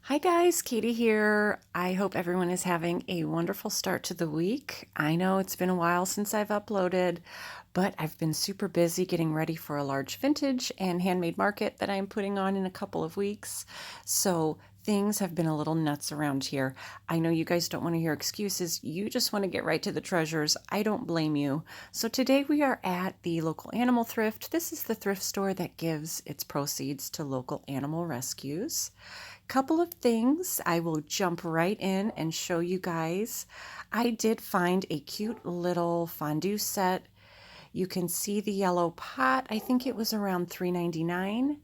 Hi guys, Katie here. I hope everyone is having a wonderful start to the week. I know it's been a while since I've uploaded, but I've been super busy getting ready for a large vintage and handmade market that I'm putting on in a couple of weeks. So things have been a little nuts around here. I know you guys don't want to hear excuses. You just want to get right to the treasures. I don't blame you. So today we are at the local animal thrift. This is the thrift store that gives its proceeds to local animal rescues. Couple of things I will jump right in and show you guys. I did find a cute little fondue set. You can see the yellow pot. I think it was around $3.99.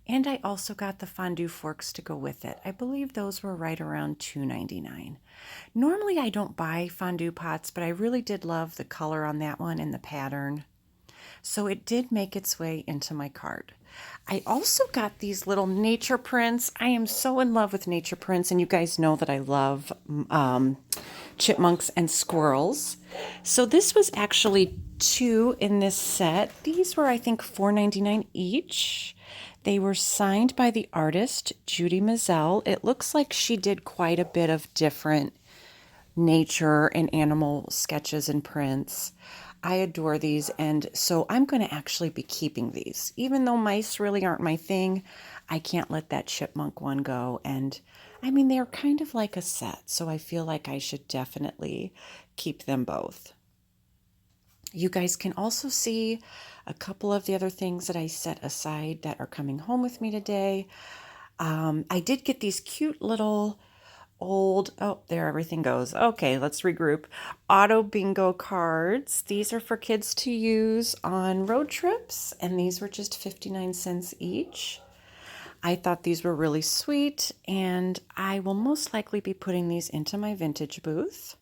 And I also got the fondue forks to go with it. I believe those were right around $2.99. Normally I don't buy fondue pots, but I really did love the color on that one and the pattern. So it did make its way into my cart. I also got these little nature prints. I am so in love with nature prints, and you guys know that I love chipmunks and squirrels. So this was actually two in this set. These were, I think, $4.99 each. They were signed by the artist, Judy Mazel. It looks like she did quite a bit of different nature and animal sketches and prints. I adore these, and so I'm going to actually be keeping these. Even though mice really aren't my thing, I can't let that chipmunk one go. And I mean, they're kind of like a set, so I feel like I should definitely keep them both. You guys can also see a couple of the other things that I set aside that are coming home with me today. I did get these cute little oh, there everything goes. Okay, let's regroup. Auto bingo cards. These are for kids to use on road trips, and these were just 59 cents each. I thought these were really sweet, and I will most likely be putting these into my vintage booth.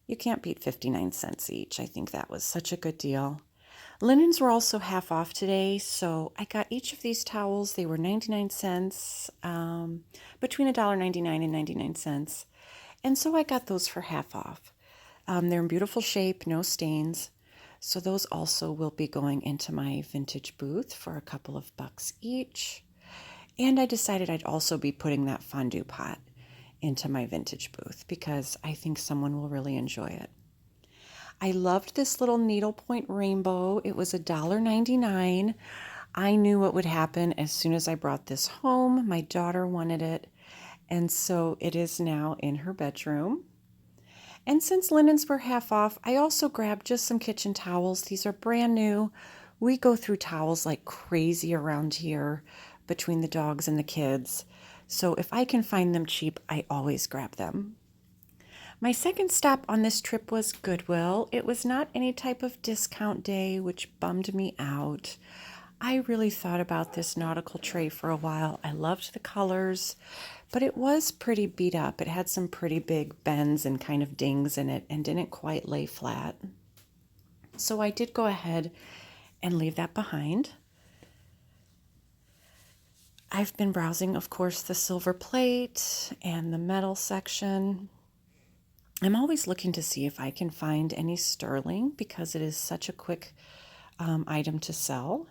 You can't beat 59 cents each. I think that was such a good deal. Linens were also half off today, so I got each of these towels. They were 99 cents, between $1.99 and 99 cents. And so I got those for half off. They're in beautiful shape, no stains. So those also will be going into my vintage booth for a couple of bucks each. And I decided I'd also be putting that fondue pot into my vintage booth because I think someone will really enjoy it. I loved this little needlepoint rainbow. It was $1.99. I knew what would happen as soon as I brought this home. My daughter wanted it, and so it is now in her bedroom. And since linens were half off, I also grabbed just some kitchen towels. These are brand new. We go through towels like crazy around here between the dogs and the kids. So if I can find them cheap, I always grab them. My second stop on this trip was Goodwill. It was not any type of discount day, which bummed me out. I really thought about this nautical tray for a while. I loved the colors, but it was pretty beat up. It had some pretty big bends and kind of dings in it and didn't quite lay flat. So I did go ahead and leave that behind. I've been browsing, of course, the silver plate and the metal section. I'm always looking to see if I can find any sterling because it is such a quick item to sell.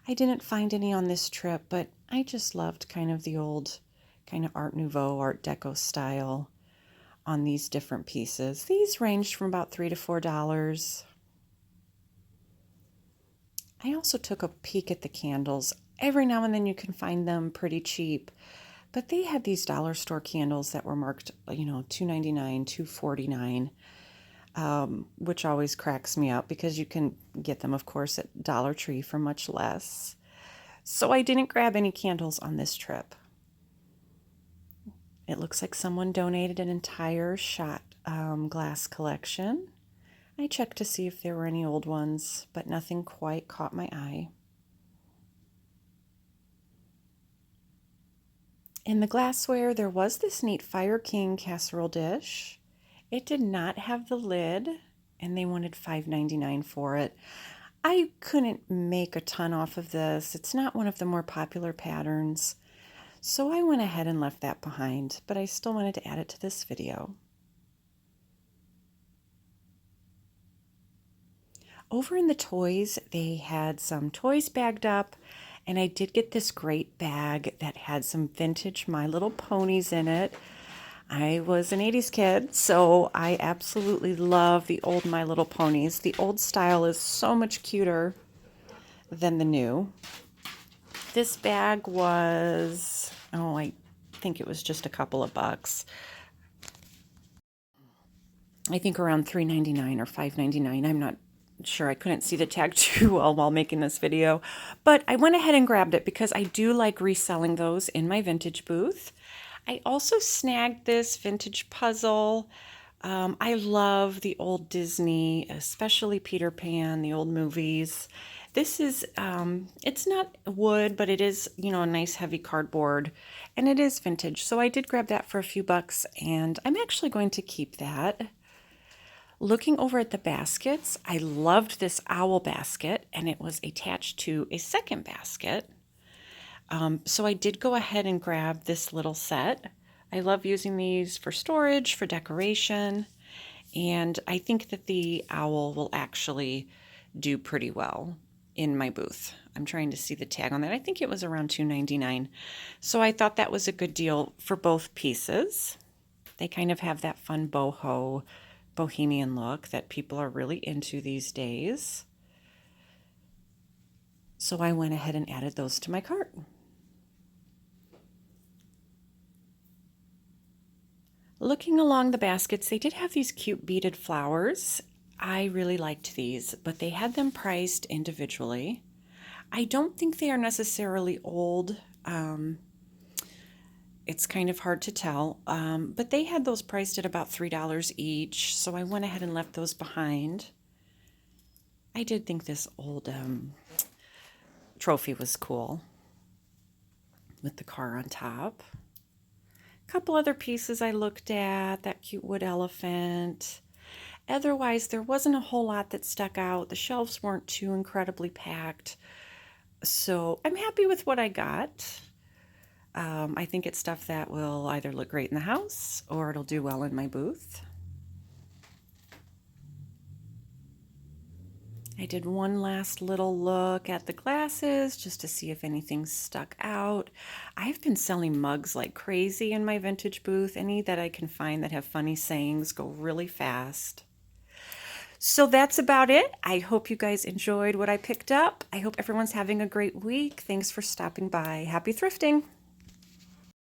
I didn't find any on this trip, but I just loved kind of the old kind of Art Nouveau, Art Deco style on these different pieces. These ranged from about $3 to $4. I also took a peek at the candles. Every now and then you can find them pretty cheap. But they had these dollar store candles that were marked, $2.99, $2.49, which always cracks me up because you can get them, of course, at Dollar Tree for much less. So I didn't grab any candles on this trip. It looks like someone donated an entire shot glass collection. I checked to see if there were any old ones, but nothing quite caught my eye. In the glassware, there was this neat Fire King casserole dish. It did not have the lid, and they wanted $5.99 for it. I couldn't make a ton off of this. It's not one of the more popular patterns, so I went ahead and left that behind, but I still wanted to add it to this video. Over in the toys, they had some toys bagged up, And I did get this great bag that had some vintage My Little Ponies in it. I was an 80s kid, so I absolutely love the old My Little Ponies. The old style is so much cuter than the new. This bag was, oh, I think it was just a couple of bucks. I think around $3.99 or $5.99. I'm not sure. I couldn't see the tag too well while making this video, but I went ahead and grabbed it because I do like reselling those in my vintage booth. I also snagged this vintage puzzle. I love the old Disney, especially Peter Pan, the old movies. This is, it's not wood, but it is, you know, a nice heavy cardboard, and it is vintage. So I did grab that for a few bucks, and I'm actually going to keep that. Looking over at the baskets, I loved this owl basket, and it was attached to a second basket. So I did go ahead and grab this little set. I love using these for storage, for decoration, and I think that the owl will actually do pretty well in my booth. I'm trying to see the tag on that. I think it was around $2.99. So I thought that was a good deal for both pieces. They kind of have that fun boho, bohemian look that people are really into these days. So I went ahead and added those to my cart. Looking along the baskets, they did have these cute beaded flowers. I really liked these, but they had them priced individually. I don't think they are necessarily old. It's kind of hard to tell, but they had those priced at about $3 each, so I went ahead and left those behind. I did think this old trophy was cool with the car on top. A couple other pieces I looked at, that cute wood elephant. Otherwise, there wasn't a whole lot that stuck out. The shelves weren't too incredibly packed, so I'm happy with what I got. I think it's stuff that will either look great in the house or it'll do well in my booth. I did one last little look at the glasses just to see if anything stuck out. I've been selling mugs like crazy in my vintage booth. Any that I can find that have funny sayings go really fast. So that's about it. I hope you guys enjoyed what I picked up. I hope everyone's having a great week. Thanks for stopping by. Happy thrifting.